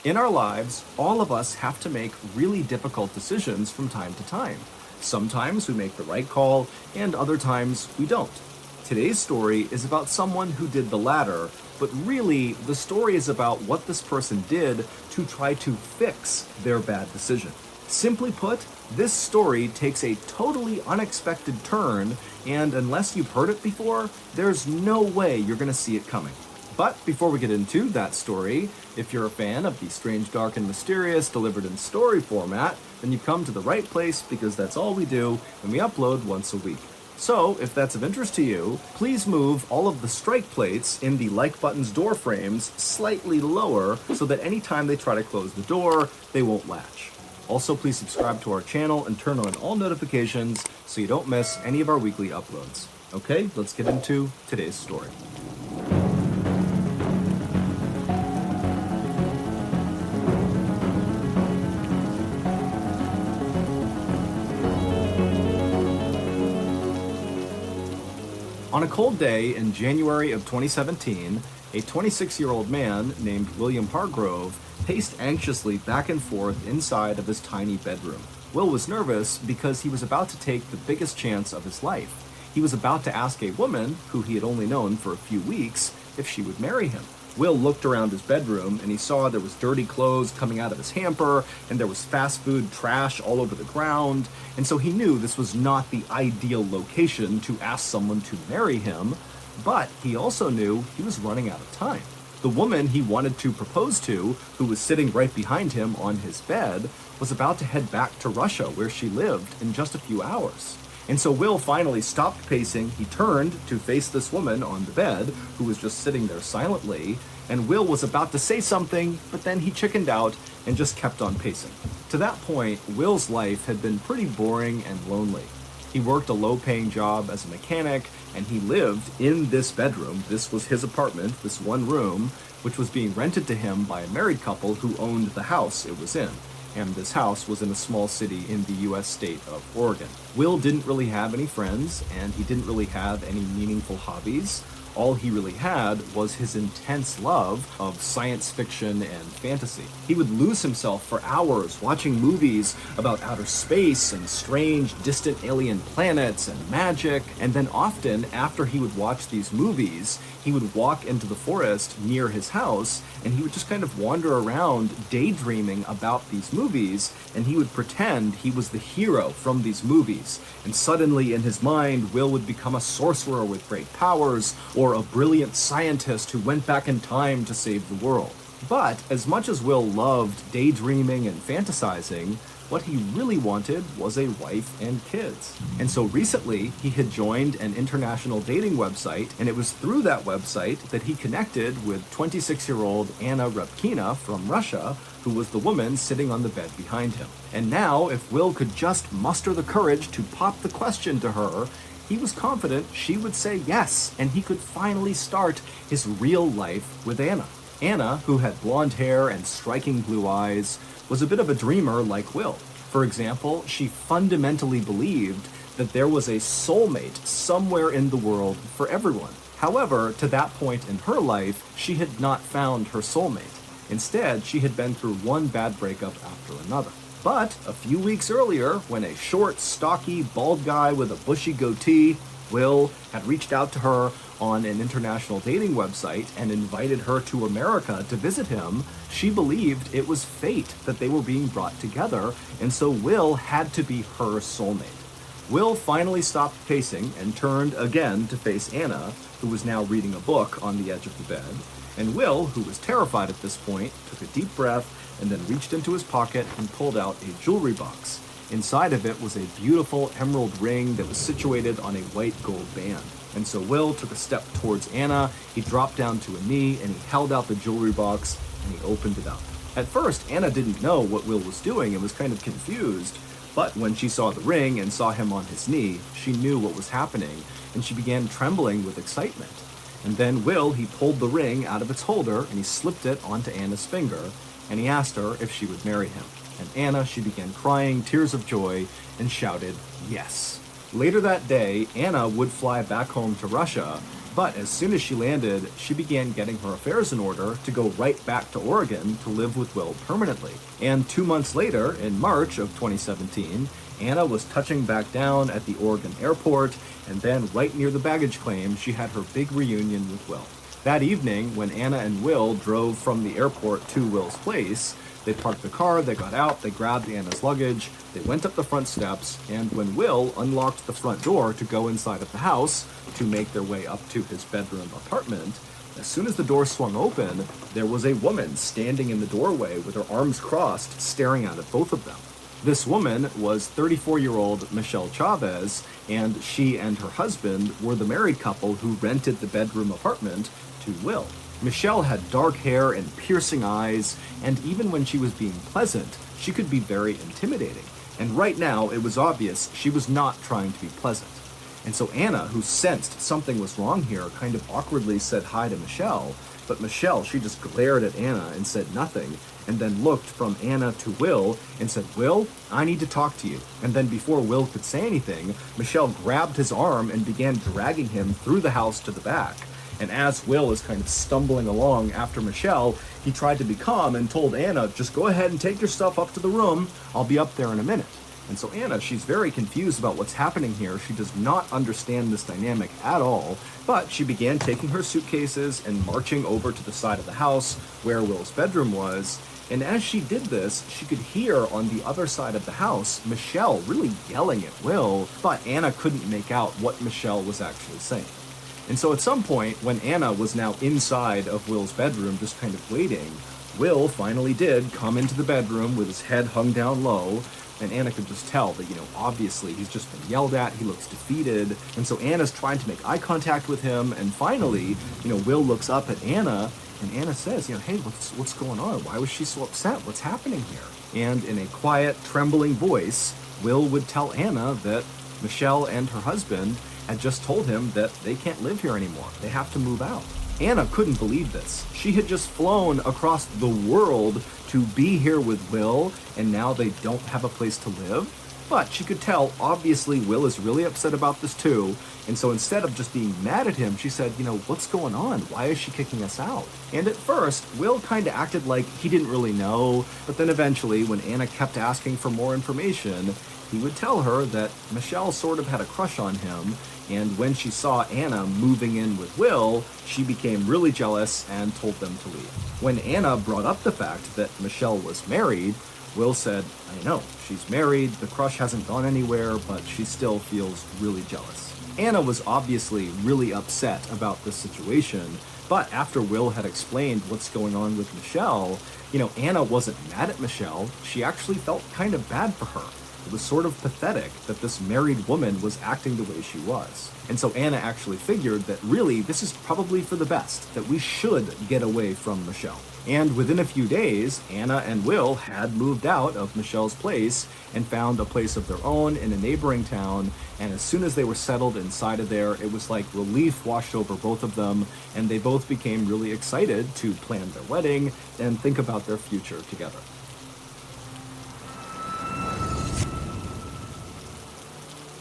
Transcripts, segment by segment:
In our lives, all of us have to make really difficult decisions from time to time. Sometimes we make the right call, and other times we don't. Today's story is about someone who did the latter, but really, the story is about what this person did to try to fix their bad decision. Simply put, this story takes a totally unexpected turn, and unless you've heard it before, there's no way you're going to see it coming. But before we get into that story, if you're a fan of the strange, dark, and mysterious delivered in story format, then you've come to the right place because that's all we do, and we upload once a week. So, if that's of interest to you, please move all of the strike plates in the like button's door frames slightly lower so that anytime they try to close the door, they won't latch. Also, please subscribe to our channel and turn on all notifications so you don't miss any of our weekly uploads. Okay, let's get into today's story. On a cold day in January of 2017, a 26-year-old man named William Hargrove paced anxiously back and forth inside of his tiny bedroom. Will was nervous because he was about to take the biggest chance of his life. He was about to ask a woman, who he had only known for a few weeks, if she would marry him. Will looked around his bedroom and he saw there was dirty clothes coming out of his hamper and there was fast food trash all over the ground, and so he knew this was not the ideal location to ask someone to marry him, but he also knew he was running out of time. The woman he wanted to propose to, who was sitting right behind him on his bed, was about to head back to Russia where she lived in just a few hours. And so Will finally stopped pacing, he turned to face this woman on the bed, who was just sitting there silently, and Will was about to say something, but then he chickened out and just kept on pacing. To that point, Will's life had been pretty boring and lonely. He worked a low-paying job as a mechanic, and he lived in this bedroom. This was his apartment, this one room, which was being rented to him by a married couple who owned the house it was in. And this house was in a small city in the US state of Oregon. Will didn't really have any friends, and he didn't really have any meaningful hobbies. All he really had was his intense love of science fiction and fantasy. He would lose himself for hours watching movies about outer space and strange, distant alien planets and magic, and then often, after he would watch these movies, he would walk into the forest near his house, and he would just kind of wander around daydreaming about these movies, and he would pretend he was the hero from these movies. And suddenly in his mind, Will would become a sorcerer with great powers, or a brilliant scientist who went back in time to save the world. But as much as Will loved daydreaming and fantasizing, what he really wanted was a wife and kids. And so recently, he had joined an international dating website, and it was through that website that he connected with 26-year-old Anna Repkina from Russia, who was the woman sitting on the bed behind him. And now, if Will could just muster the courage to pop the question to her, he was confident she would say yes, and he could finally start his real life with Anna. Anna, who had blonde hair and striking blue eyes, was a bit of a dreamer like Will. For example, she fundamentally believed that there was a soulmate somewhere in the world for everyone. However, to that point in her life, she had not found her soulmate. Instead, she had been through one bad breakup after another. But a few weeks earlier, when a short, stocky, bald guy with a bushy goatee, Will, had reached out to her on an international dating website and invited her to America to visit him, she believed it was fate that they were being brought together, and so Will had to be her soulmate. Will finally stopped pacing and turned again to face Anna, who was now reading a book on the edge of the bed, and Will, who was terrified at this point, took a deep breath and then reached into his pocket and pulled out a jewelry box. Inside of it was a beautiful emerald ring that was situated on a white gold band. And so Will took a step towards Anna, he dropped down to a knee, and he held out the jewelry box, and he opened it up. At first, Anna didn't know what Will was doing and was kind of confused, but when she saw the ring and saw him on his knee, she knew what was happening, and she began trembling with excitement. And then Will, he pulled the ring out of its holder, and he slipped it onto Anna's finger, and he asked her if she would marry him. And Anna, she began crying tears of joy and shouted, yes. Later that day, Anna would fly back home to Russia, But as soon as she landed, she began getting her affairs in order to go right back to Oregon to live with Will permanently. And 2 months later, in March of 2017, Anna was touching back down at the Oregon airport, and then right near the baggage claim, she had her big reunion with Will. That evening, when Anna and Will drove from the airport to Will's place, they parked the car, they got out, they grabbed Anna's luggage, they went up the front steps, and when Will unlocked the front door to go inside of the house to make their way up to his bedroom apartment, as soon as the door swung open, there was a woman standing in the doorway with her arms crossed, staring out at both of them. This woman was 34-year-old Michelle Chavez, and she and her husband were the married couple who rented the bedroom apartment to Will. Michelle had dark hair and piercing eyes, and even when she was being pleasant, she could be very intimidating. And right now, it was obvious she was not trying to be pleasant. And so Anna, who sensed something was wrong here, kind of awkwardly said hi to Michelle, but Michelle, she just glared at Anna and said nothing, and then looked from Anna to Will and said, "Will, I need to talk to you." And then before Will could say anything, Michelle grabbed his arm and began dragging him through the house to the back. And as Will is kind of stumbling along after Michelle, he tried to be calm and told Anna, "Just go ahead and take your stuff up to the room. I'll be up there in a minute." And so Anna, she's very confused about what's happening here. She does not understand this dynamic at all, but she began taking her suitcases and marching over to the side of the house where Will's bedroom was. And as she did this, she could hear on the other side of the house, Michelle really yelling at Will, but Anna couldn't make out what Michelle was actually saying. And so at some point, when Anna was now inside of Will's bedroom, just kind of waiting, Will finally did come into the bedroom with his head hung down low, and Anna could just tell that, obviously he's just been yelled at, he looks defeated, and so Anna's trying to make eye contact with him, and finally, Will looks up at Anna, and Anna says, "Hey, what's going on? Why was she so upset? What's happening here?" And in a quiet, trembling voice, Will would tell Anna that Michelle and her husband had just told him that they can't live here anymore. They have to move out. Anna couldn't believe this. She had just flown across the world to be here with Will, and now they don't have a place to live. But she could tell, obviously, Will is really upset about this too. And so instead of just being mad at him, she said, "What's going on? Why is she kicking us out?" And at first, Will kind of acted like he didn't really know. But then eventually, when Anna kept asking for more information, he would tell her that Michelle sort of had a crush on him, and when she saw Anna moving in with Will, she became really jealous and told them to leave. When Anna brought up the fact that Michelle was married, Will said, "I know, she's married, the crush hasn't gone anywhere, but she still feels really jealous." Anna was obviously really upset about this situation, but after Will had explained what's going on with Michelle, Anna wasn't mad at Michelle, she actually felt kind of bad for her. It was sort of pathetic that this married woman was acting the way she was. And so Anna actually figured that really this is probably for the best, that we should get away from Michelle. And within a few days, Anna and Will had moved out of Michelle's place and found a place of their own in a neighboring town. And as soon as they were settled inside of there, it was like relief washed over both of them, and they both became really excited to plan their wedding and think about their future together.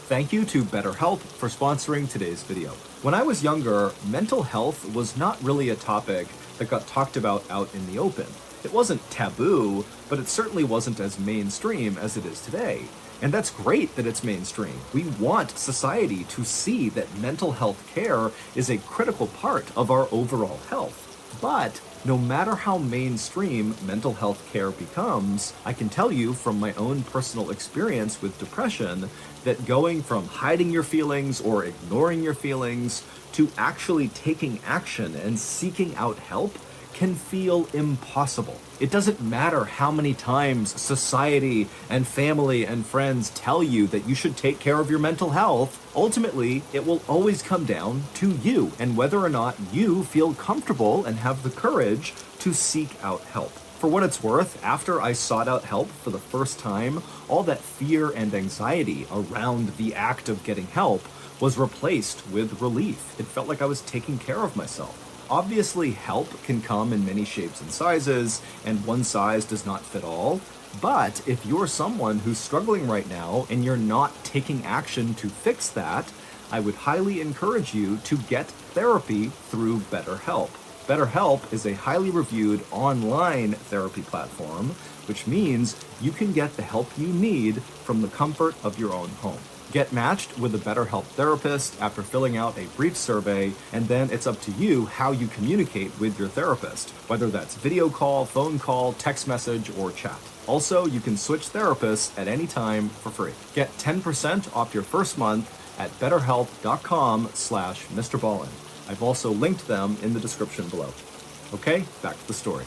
Thank you to BetterHelp for sponsoring today's video. When I was younger, mental health was not really a topic that got talked about out in the open. It wasn't taboo, but it certainly wasn't as mainstream as it is today. And that's great that it's mainstream. We want society to see that mental health care is a critical part of our overall health. But no matter how mainstream mental health care becomes, I can tell you from my own personal experience with depression that going from hiding your feelings or ignoring your feelings to actually taking action and seeking out help can feel impossible. It doesn't matter how many times society and family and friends tell you that you should take care of your mental health. Ultimately, it will always come down to you and whether or not you feel comfortable and have the courage to seek out help. For what it's worth, after I sought out help for the first time, all that fear and anxiety around the act of getting help was replaced with relief. It felt like I was taking care of myself. Obviously, help can come in many shapes and sizes, and one size does not fit all. But if you're someone who's struggling right now and you're not taking action to fix that, I would highly encourage you to get therapy through BetterHelp. BetterHelp is a highly reviewed online therapy platform, which means you can get the help you need from the comfort of your own home. Get matched with a BetterHelp therapist after filling out a brief survey, and then it's up to you how you communicate with your therapist, whether that's video call, phone call, text message, or chat. Also, you can switch therapists at any time for free. Get 10% off your first month at betterhelp.com/Mr. Ballin. I've also linked them in the description below. Okay, back to the story.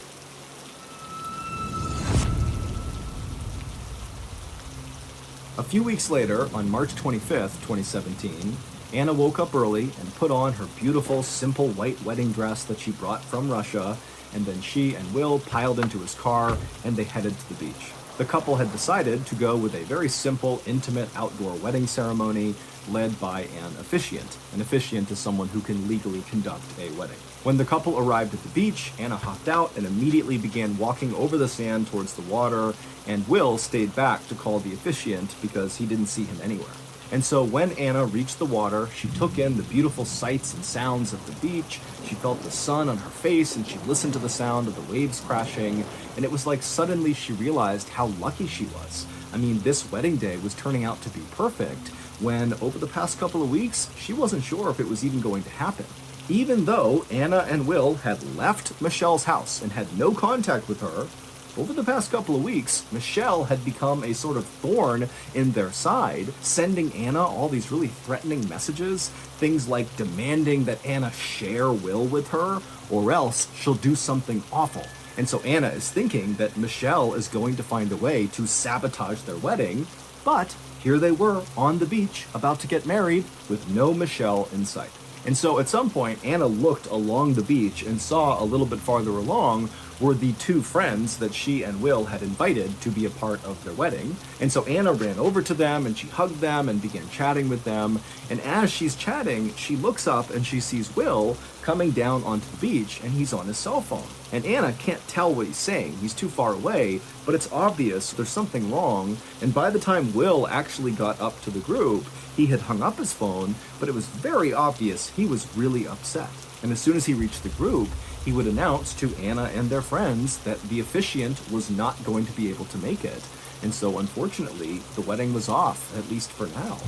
A few weeks later, on March 25th, 2017, Anna woke up early and put on her beautiful, simple white wedding dress that she brought from Russia, and then she and Will piled into his car and they headed to the beach. The couple had decided to go with a very simple, intimate outdoor wedding ceremony led by an officiant. An officiant is someone who can legally conduct a wedding. When the couple arrived at the beach, Anna hopped out and immediately began walking over the sand towards the water, and Will stayed back to call the officiant because he didn't see him anywhere. And so when Anna reached the water, she took in the beautiful sights and sounds of the beach. She felt the sun on her face and she listened to the sound of the waves crashing. And it was like suddenly she realized how lucky she was. I mean, this wedding day was turning out to be perfect when over the past couple of weeks, she wasn't sure if it was even going to happen. Even though Anna and Will had left Michelle's house and had no contact with her, over the past couple of weeks, Michelle had become a sort of thorn in their side, sending Anna all these really threatening messages, things like demanding that Anna share Will with her, or else she'll do something awful. And so Anna is thinking that Michelle is going to find a way to sabotage their wedding, but here they were on the beach, about to get married, with no Michelle in sight. And so at some point, Anna looked along the beach and saw a little bit farther along were the two friends that she and Will had invited to be a part of their wedding. And so Anna ran over to them and she hugged them and began chatting with them. And as she's chatting, she looks up and she sees Will coming down onto the beach, and he's on his cell phone. And Anna can't tell what he's saying. He's too far away, but it's obvious there's something wrong. And by the time Will actually got up to the group, he had hung up his phone, but it was very obvious he was really upset. And as soon as he reached the group, he would announce to Anna and their friends that the officiant was not going to be able to make it. And so unfortunately, the wedding was off, at least for now.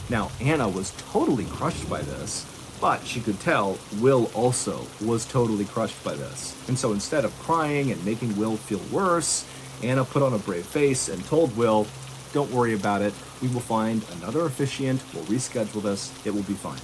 Now, Anna was totally crushed by this, but she could tell Will also was totally crushed by this. And so instead of crying and making Will feel worse, Anna put on a brave face and told Will, "Don't worry about it. We will find another officiant. We'll reschedule this. It will be fine."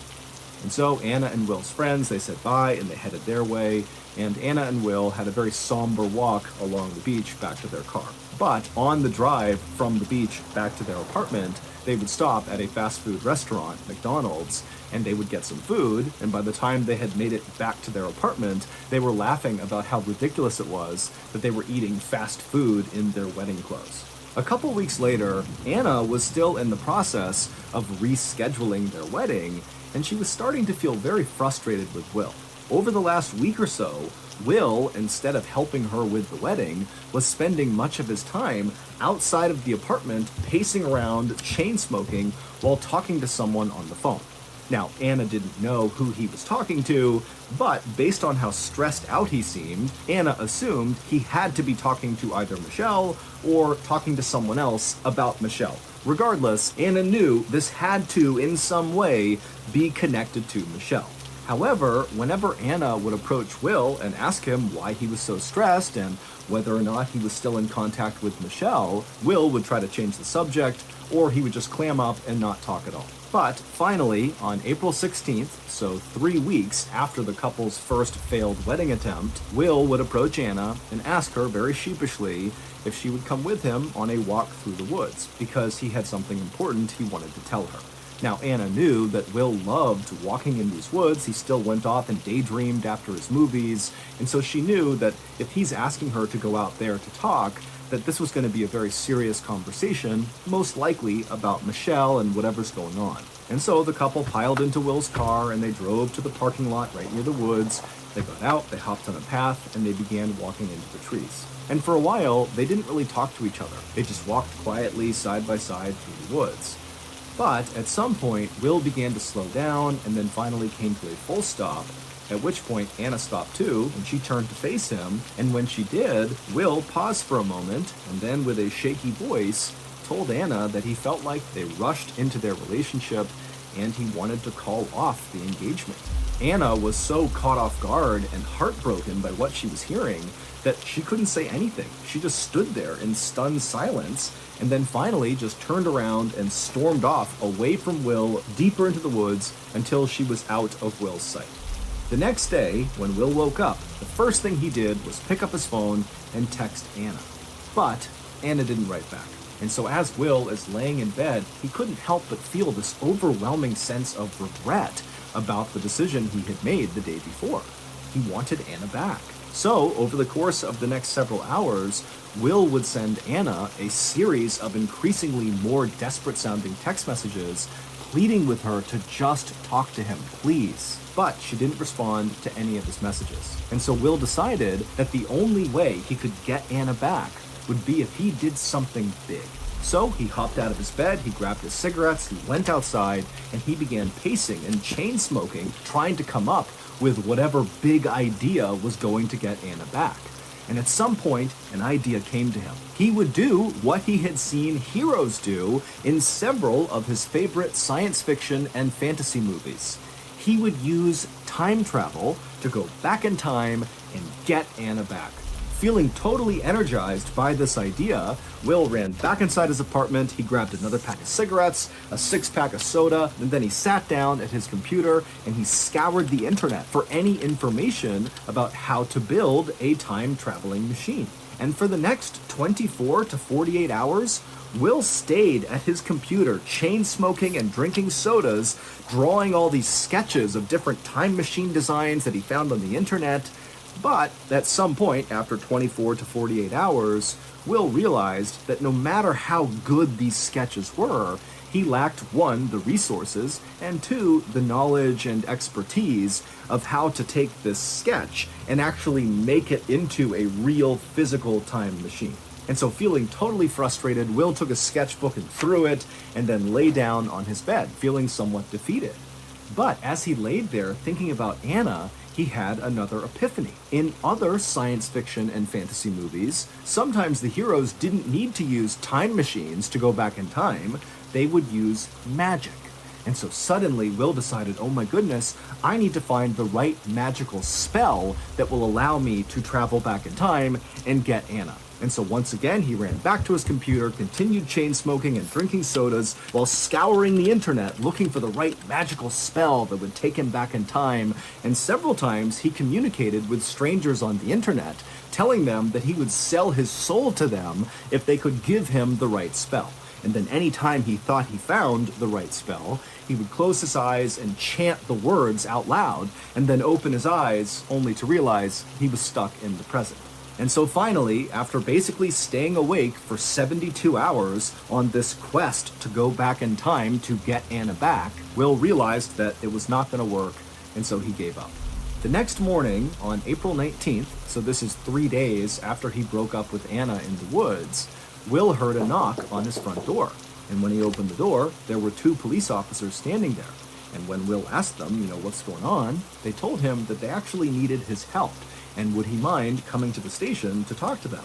And so Anna and Will's friends, they said bye and they headed their way. And Anna and Will had a very somber walk along the beach back to their car. But on the drive from the beach back to their apartment, they would stop at a fast food restaurant, McDonald's, and they would get some food. And by the time they had made it back to their apartment, they were laughing about how ridiculous it was that they were eating fast food in their wedding clothes. A couple weeks later, Anna was still in the process of rescheduling their wedding, and she was starting to feel very frustrated with Will. Over the last week or so, Will, instead of helping her with the wedding, was spending much of his time outside of the apartment, pacing around, chain smoking, while talking to someone on the phone. Now, Anna didn't know who he was talking to, but based on how stressed out he seemed, Anna assumed he had to be talking to either Michelle or talking to someone else about Michelle. Regardless, Anna knew this had to, in some way, be connected to Michelle. However, whenever Anna would approach Will and ask him why he was so stressed and whether or not he was still in contact with Michelle, Will would try to change the subject, or he would just clam up and not talk at all. But finally, on April 16th, so 3 weeks after the couple's first failed wedding attempt, Will would approach Anna and ask her very sheepishly if she would come with him on a walk through the woods, because he had something important he wanted to tell her. Now, Anna knew that Will loved walking in these woods. He still went off and daydreamed after his movies, and so she knew that if he's asking her to go out there to talk, that this was going to be a very serious conversation, most likely about Michelle and whatever's going on. And so the couple piled into Will's car and they drove to the parking lot right near the woods. They got out, they hopped on a path, and they began walking into the trees. And for a while, they didn't really talk to each other. They just walked quietly side by side through the woods. But at some point, Will began to slow down and then finally came to a full stop, at which point Anna stopped too, and she turned to face him, and when she did, Will paused for a moment, and then with a shaky voice, told Anna that he felt like they rushed into their relationship and he wanted to call off the engagement. Anna was so caught off guard and heartbroken by what she was hearing that she couldn't say anything. She just stood there in stunned silence and then finally just turned around and stormed off away from Will deeper into the woods until she was out of Will's sight. The next day, when Will woke up, the first thing he did was pick up his phone and text Anna. But Anna didn't write back. And so as Will is laying in bed, he couldn't help but feel this overwhelming sense of regret about the decision he had made the day before. He wanted Anna back. So, over the course of the next several hours, Will would send Anna a series of increasingly more desperate-sounding text messages, pleading with her to just talk to him, please. But she didn't respond to any of his messages. And so Will decided that the only way he could get Anna back would be if he did something big. So he hopped out of his bed, he grabbed his cigarettes, he went outside, and he began pacing and chain smoking, trying to come up with whatever big idea was going to get Anna back. And at some point, an idea came to him. He would do what he had seen heroes do in several of his favorite science fiction and fantasy movies. He would use time travel to go back in time and get Anna back. Feeling totally energized by this idea, Will ran back inside his apartment, he grabbed another pack of cigarettes, a six-pack of soda, and then he sat down at his computer and he scoured the internet for any information about how to build a time-traveling machine. And for the next 24 to 48 hours, Will stayed at his computer, chain-smoking and drinking sodas, drawing all these sketches of different time machine designs that he found on the internet. But at some point, after 24 to 48 hours, Will realized that no matter how good these sketches were, he lacked, one, the resources, and two, the knowledge and expertise of how to take this sketch and actually make it into a real physical time machine. And so feeling totally frustrated, Will took a sketchbook and threw it, and then lay down on his bed, feeling somewhat defeated. But as he laid there thinking about Anna, he had another epiphany. In other science fiction and fantasy movies, sometimes the heroes didn't need to use time machines to go back in time, they would use magic. And so suddenly Will decided, oh my goodness, I need to find the right magical spell that will allow me to travel back in time and get Anna. And so once again, he ran back to his computer, continued chain smoking and drinking sodas while scouring the internet looking for the right magical spell that would take him back in time. And several times he communicated with strangers on the internet, telling them that he would sell his soul to them if they could give him the right spell. And then any time he thought he found the right spell, he would close his eyes and chant the words out loud, and then open his eyes only to realize he was stuck in the present. And so finally, after basically staying awake for 72 hours on this quest to go back in time to get Anna back, Will realized that it was not going to work, and so he gave up. The next morning, on April 19th, so this is 3 days after he broke up with Anna in the woods, Will heard a knock on his front door. And when he opened the door, there were 2 police officers standing there. And when Will asked them, what's going on, they told him that they actually needed his help, and would he mind coming to the station to talk to them.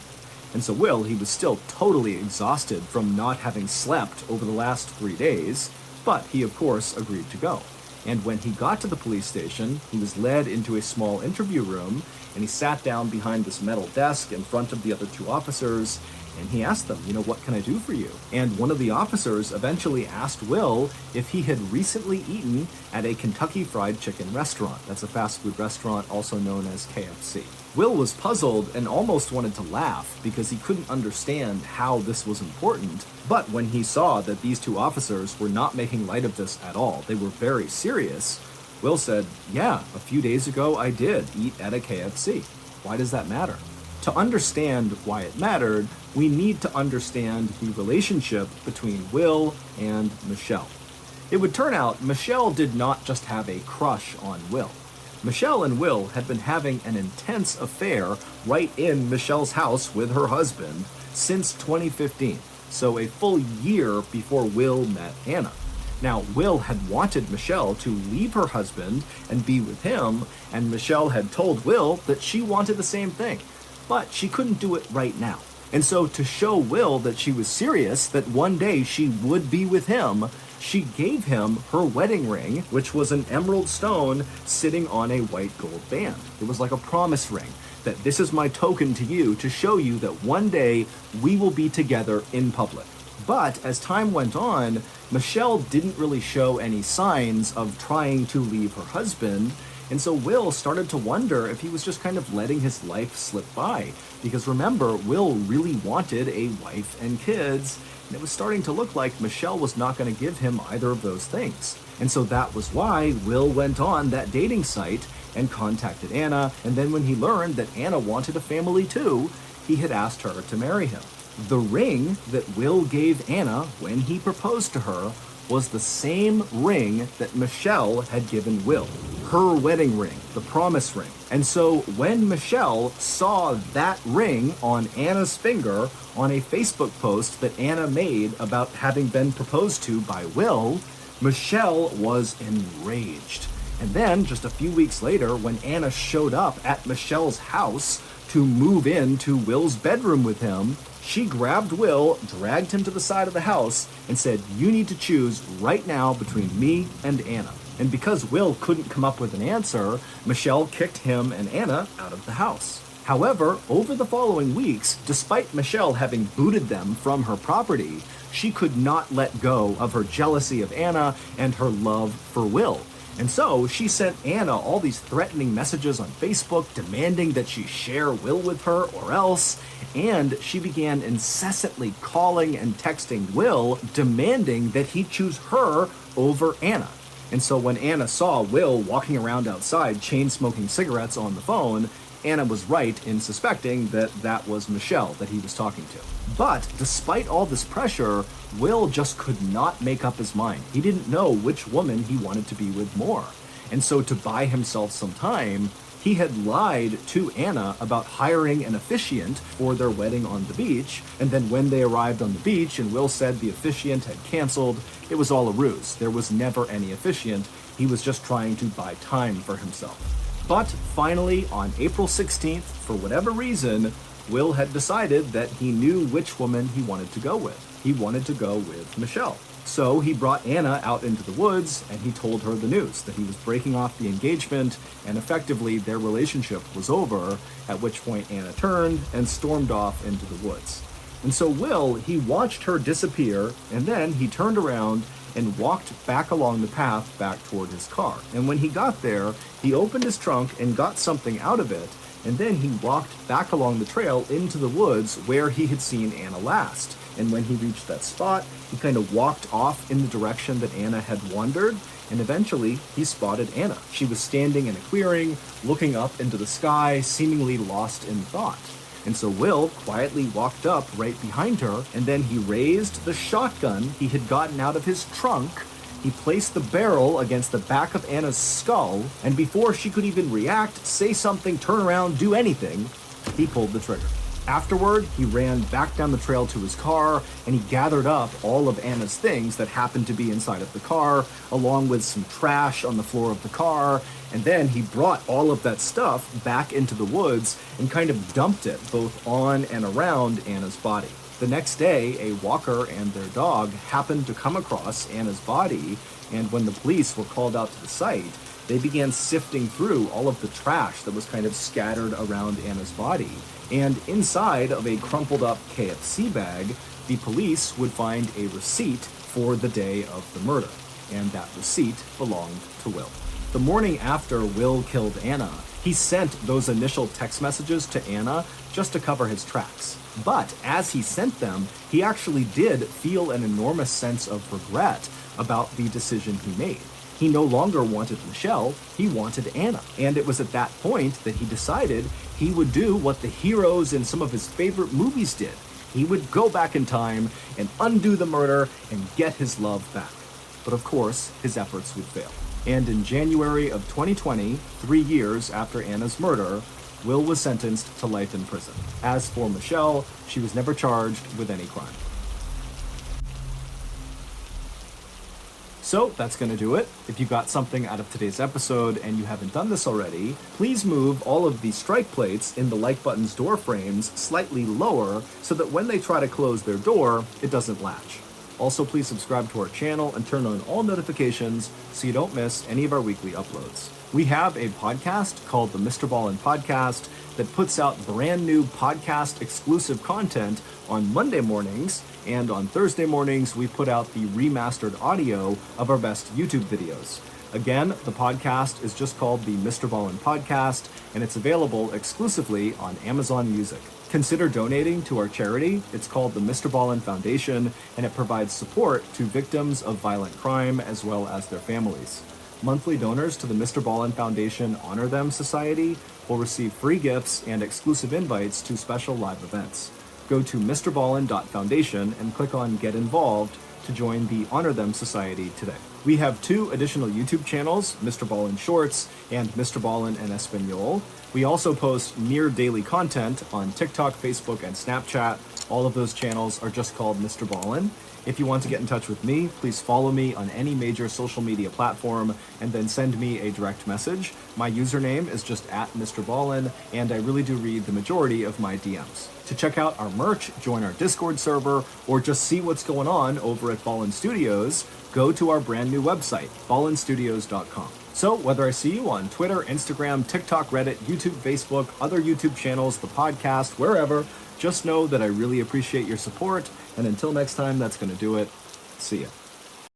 And so Will, he was still totally exhausted from not having slept over the last 3 days, but he of course agreed to go. And when he got to the police station, he was led into a small interview room, and he sat down behind this metal desk in front of the other 2 officers, and he asked them, what can I do for you? And one of the officers eventually asked Will if he had recently eaten at a Kentucky Fried Chicken restaurant. That's a fast food restaurant also known as KFC. Will was puzzled and almost wanted to laugh because he couldn't understand how this was important. But when he saw that these 2 officers were not making light of this at all, they were very serious, Will said, yeah, a few days ago I did eat at a KFC. Why does that matter? To understand why it mattered, we need to understand the relationship between Will and Michelle. It would turn out Michelle did not just have a crush on Will. Michelle and Will had been having an intense affair right in Michelle's house with her husband since 2015, so a full year before Will met Anna. Now, Will had wanted Michelle to leave her husband and be with him, and Michelle had told Will that she wanted the same thing, but she couldn't do it right now. And so, to show Will that she was serious, that one day she would be with him, she gave him her wedding ring, which was an emerald stone sitting on a white gold band. It was like a promise ring, that this is my token to you to show you that one day we will be together in public. But as time went on, Michelle didn't really show any signs of trying to leave her husband, and so Will started to wonder if he was just kind of letting his life slip by. Because remember, Will really wanted a wife and kids, and it was starting to look like Michelle was not going to give him either of those things. And so that was why Will went on that dating site and contacted Anna, and then when he learned that Anna wanted a family too, he had asked her to marry him. The ring that Will gave Anna when he proposed to her was the same ring that Michelle had given Will. Her wedding ring, the promise ring. And so when Michelle saw that ring on Anna's finger on a Facebook post that Anna made about having been proposed to by Will, Michelle was enraged. And then, just a few weeks later, when Anna showed up at Michelle's house to move into Will's bedroom with him, she grabbed Will, dragged him to the side of the house, and said, "You need to choose right now between me and Anna." And because Will couldn't come up with an answer, Michelle kicked him and Anna out of the house. However, over the following weeks, despite Michelle having booted them from her property, she could not let go of her jealousy of Anna and her love for Will. And so she sent Anna all these threatening messages on Facebook demanding that she share Will with her or else, and she began incessantly calling and texting Will demanding that he choose her over Anna. And so when Anna saw Will walking around outside chain-smoking cigarettes on the phone, Anna was right in suspecting that that was Michelle that he was talking to. But despite all this pressure, Will just could not make up his mind. He didn't know which woman he wanted to be with more. And so to buy himself some time, he had lied to Anna about hiring an officiant for their wedding on the beach. And then when they arrived on the beach and Will said the officiant had canceled, it was all a ruse. There was never any officiant. He was just trying to buy time for himself. But finally, on April 16th, for whatever reason, Will had decided that he knew which woman he wanted to go with. He wanted to go with Michelle. So he brought Anna out into the woods and he told her the news, that he was breaking off the engagement and effectively their relationship was over, at which point Anna turned and stormed off into the woods. And so Will, he watched her disappear, and then he turned around and walked back along the path back toward his car. And when he got there, he opened his trunk and got something out of it, and then he walked back along the trail into the woods where he had seen Anna last. And when he reached that spot, he kind of walked off in the direction that Anna had wandered, and eventually he spotted Anna. She was standing in a clearing, looking up into the sky, seemingly lost in thought. And so Will quietly walked up right behind her, and then he raised the shotgun he had gotten out of his trunk. He placed the barrel against the back of Anna's skull, and before she could even react, say something, turn around, do anything, he pulled the trigger. Afterward, he ran back down the trail to his car, and he gathered up all of Anna's things that happened to be inside of the car, along with some trash on the floor of the car, and then he brought all of that stuff back into the woods and kind of dumped it both on and around Anna's body. The next day, a walker and their dog happened to come across Anna's body, and when the police were called out to the site, they began sifting through all of the trash that was kind of scattered around Anna's body. And inside of a crumpled up KFC bag, the police would find a receipt for the day of the murder. And that receipt belonged to Will. The morning after Will killed Anna, he sent those initial text messages to Anna just to cover his tracks. But as he sent them, he actually did feel an enormous sense of regret about the decision he made. He no longer wanted Michelle, he wanted Anna. And it was at that point that he decided he would do what the heroes in some of his favorite movies did. He would go back in time and undo the murder and get his love back. But of course, his efforts would fail. And in January of 2020, 3 years after Anna's murder, Will was sentenced to life in prison. As for Michelle, she was never charged with any crime. So that's going to do it. If you got something out of today's episode and you haven't done this already, please move all of the strike plates in the like button's door frames slightly lower so that when they try to close their door, it doesn't latch. Also, please subscribe to our channel and turn on all notifications so you don't miss any of our weekly uploads. We have a podcast called the Mr. Ballin Podcast that puts out brand new podcast exclusive content on Monday mornings, and on Thursday mornings we put out the remastered audio of our best YouTube videos. Again, the podcast is just called the Mr. Ballin Podcast, and it's available exclusively on Amazon Music. Consider donating to our charity. It's called the Mr. Ballin Foundation, and it provides support to victims of violent crime as well as their families. Monthly donors to the Mr. Ballin Foundation Honor Them Society will receive free gifts and exclusive invites to special live events. Go to mrballin.foundation and click on Get Involved to join the Honor Them Society today. We have 2 additional YouTube channels, Mr. Ballin Shorts and Mr. Ballin en Espanol. We also post near daily content on TikTok, Facebook, and Snapchat. All of those channels are just called Mr. Ballin. If you want to get in touch with me, please follow me on any major social media platform and then send me a direct message. My username is just @Mr. Ballin, and I really do read the majority of my DMs. To check out our merch, join our Discord server, or just see what's going on over at Ballin Studios, go to our brand new website, ballinstudios.com. So whether I see you on Twitter, Instagram, TikTok, Reddit, YouTube, Facebook, other YouTube channels, the podcast, wherever, just know that I really appreciate your support. And until next time, that's going to do it. See ya.